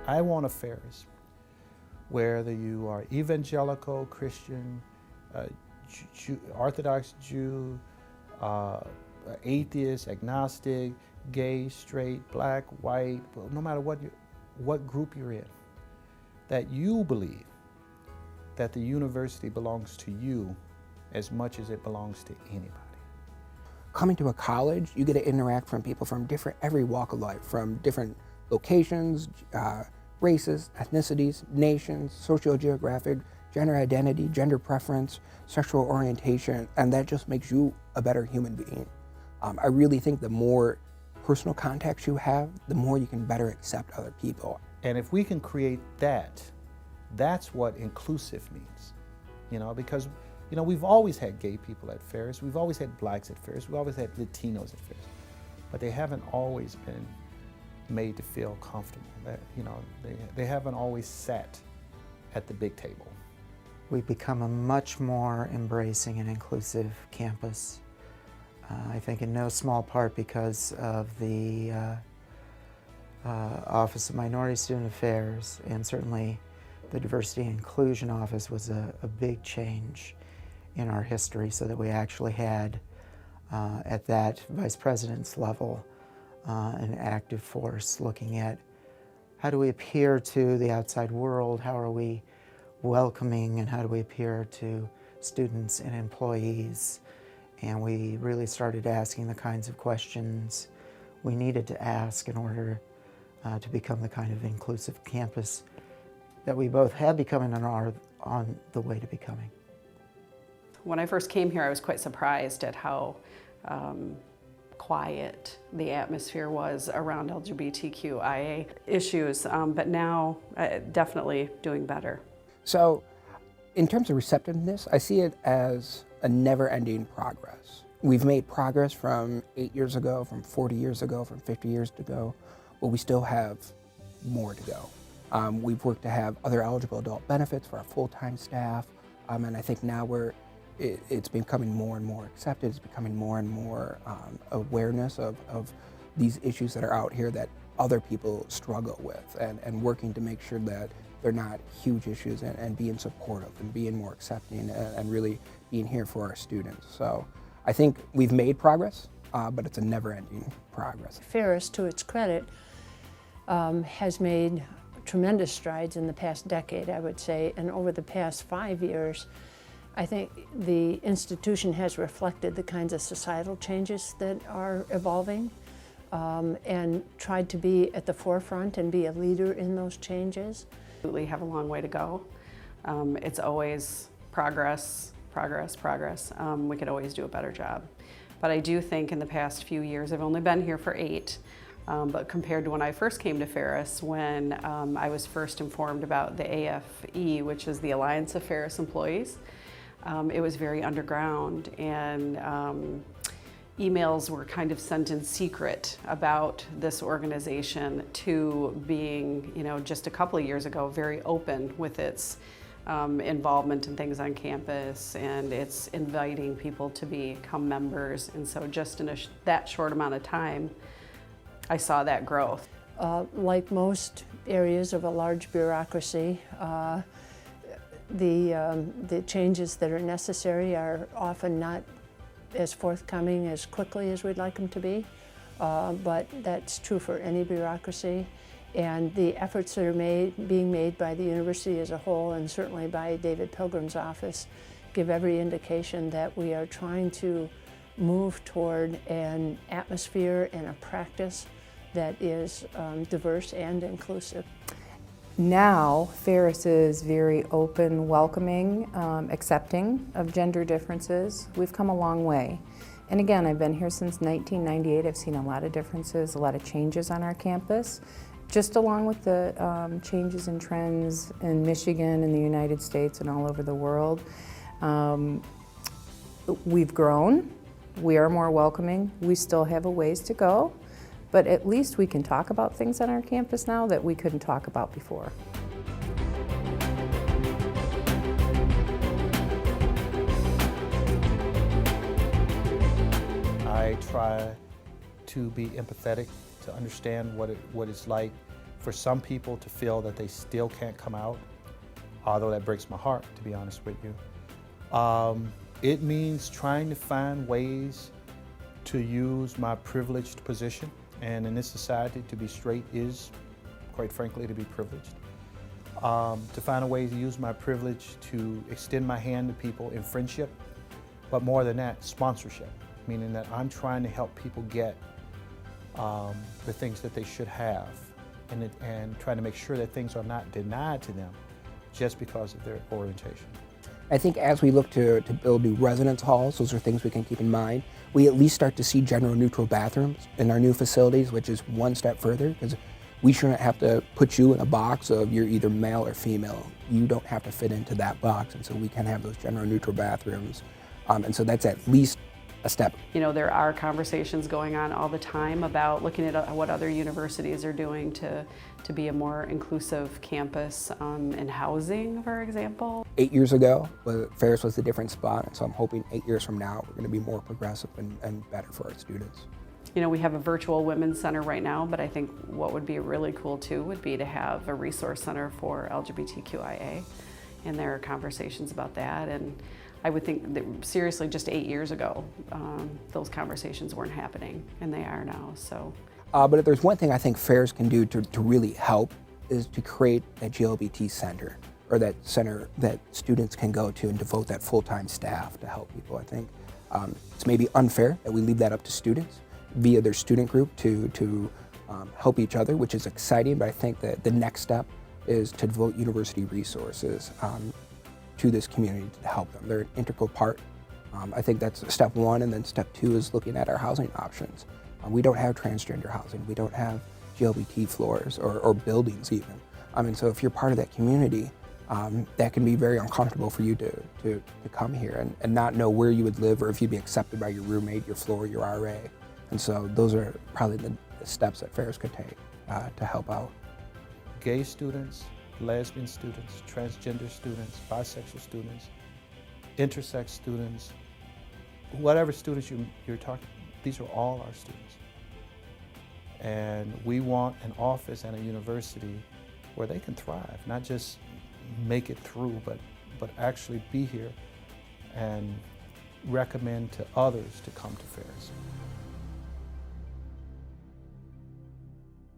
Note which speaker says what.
Speaker 1: I want a Ferris, whether you are evangelical, Christian, Orthodox Jew, atheist, agnostic, gay, straight, black, white, no matter what group you're in, that you believe that the university belongs to you as much as it belongs to anybody.
Speaker 2: Coming to a college, you get to interact from people from every walk of life, from different locations, races, ethnicities, nations, sociogeographic, gender identity, gender preference, sexual orientation, and that just makes you a better human being. I really think the more personal contacts you have, the more you can better accept other people.
Speaker 1: And if we can create that, that's what inclusive means. Because we've always had gay people at Ferris, we've always had blacks at Ferris, we've always had Latinos at Ferris, but they haven't always been made to feel comfortable. They haven't always sat at the big table.
Speaker 3: We've become a much more embracing and inclusive campus. I think in no small part because of the Office of Minority Student Affairs, and certainly the Diversity and Inclusion Office was a big change in our history, so that we actually had, at that vice president's level, an active force looking at how do we appear to the outside world, how are we welcoming, and how do we appear to students and employees. And we really started asking the kinds of questions we needed to ask in order to become the kind of inclusive campus that we both have become and are on the way to becoming.
Speaker 4: When I first came here, I was quite surprised at how quiet the atmosphere was around LGBTQIA issues, but now definitely doing better.
Speaker 2: So in terms of receptiveness, I see it as a never-ending progress. We've made progress from 8 years ago, from 40 years ago, from 50 years ago, but we still have more to go. We've worked to have other eligible adult benefits for our full-time staff, and I think now it's becoming more and more accepted. It's becoming more and more awareness of these issues that are out here that other people struggle with, and working to make sure that they're not huge issues, and being supportive and being more accepting and really being here for our students. So I think we've made progress, but it's a never-ending progress.
Speaker 5: Ferris, to its credit, has made tremendous strides in the past decade, I would say, and over the past 5 years, I think the institution has reflected the kinds of societal changes that are evolving, and tried to be at the forefront and be a leader in those changes.
Speaker 4: We have a long way to go. It's always progress, progress, progress. We could always do a better job. But I do think in the past few years, I've only been here for 8, but compared to when I first came to Ferris, when I was first informed about the AFE, which is the Alliance of Ferris Employees, it was very underground, and emails were kind of sent in secret about this organization to being, just a couple of years ago, very open with its involvement in things on campus, and it's inviting people to become members. And so just in that short amount of time, I saw that growth.
Speaker 5: Like most areas of a large bureaucracy, the changes that are necessary are often not as forthcoming as quickly as we'd like them to be, but that's true for any bureaucracy. And the efforts that are being made by the university as a whole, and certainly by David Pilgrim's office, give every indication that we are trying to move toward an atmosphere and a practice that is diverse and inclusive.
Speaker 6: Now, Ferris is very open, welcoming, accepting of gender differences. We've come a long way. And again, I've been here since 1998. I've seen a lot of differences, a lot of changes on our campus, just along with the changes and trends in Michigan and the United States and all over the world. We've grown. We are more welcoming. We still have a ways to go. But at least we can talk about things on our campus now that we couldn't talk about before.
Speaker 1: I try to be empathetic, to understand what it's like for some people to feel that they still can't come out, although that breaks my heart, to be honest with you. It means trying to find ways to use my privileged position, and in this society, to be straight is, quite frankly, to be privileged. To find a way to use my privilege to extend my hand to people in friendship, but more than that, sponsorship, meaning that I'm trying to help people get the things that they should have, and trying to make sure that things are not denied to them just because of their orientation.
Speaker 2: I think as we look to build new residence halls, those are things we can keep in mind. We at least start to see gender neutral bathrooms in our new facilities, which is one step further, because we shouldn't have to put you in a box of you're either male or female. You don't have to fit into that box, and so we can have those gender neutral bathrooms. And so that's at least a step.
Speaker 4: You know, there are conversations going on all the time about looking at what other universities are doing to be a more inclusive campus in housing, for example.
Speaker 2: 8 years ago, Ferris was a different spot, and so I'm hoping 8 years from now we're going to be more progressive and better for our students.
Speaker 4: You know, we have a virtual women's center right now, but I think what would be really cool too would be to have a resource center for LGBTQIA, and there are conversations about that. And I would think that seriously, just 8 years ago, those conversations weren't happening, and they are now. So.
Speaker 2: But if there's one thing I think Ferris can do to really help is to create that GLBT center, or that center that students can go to and devote that full-time staff to help people. I think it's maybe unfair that we leave that up to students via their student group to help each other, which is exciting, but I think that the next step is to devote university resources to this community to help them. They're an integral part. I think that's step one, and then step two is looking at our housing options. We don't have transgender housing. We don't have GLBT floors or buildings even. And so if you're part of that community, that can be very uncomfortable for you to come here and not know where you would live or if you'd be accepted by your roommate, your floor, your RA. And so those are probably the steps that Ferris could take to help out.
Speaker 1: Gay students, lesbian students, transgender students, bisexual students, intersex students, whatever students you're talking, these are all our students. And we want an office and a university where they can thrive, not just make it through, but actually be here and recommend to others to come to Ferris.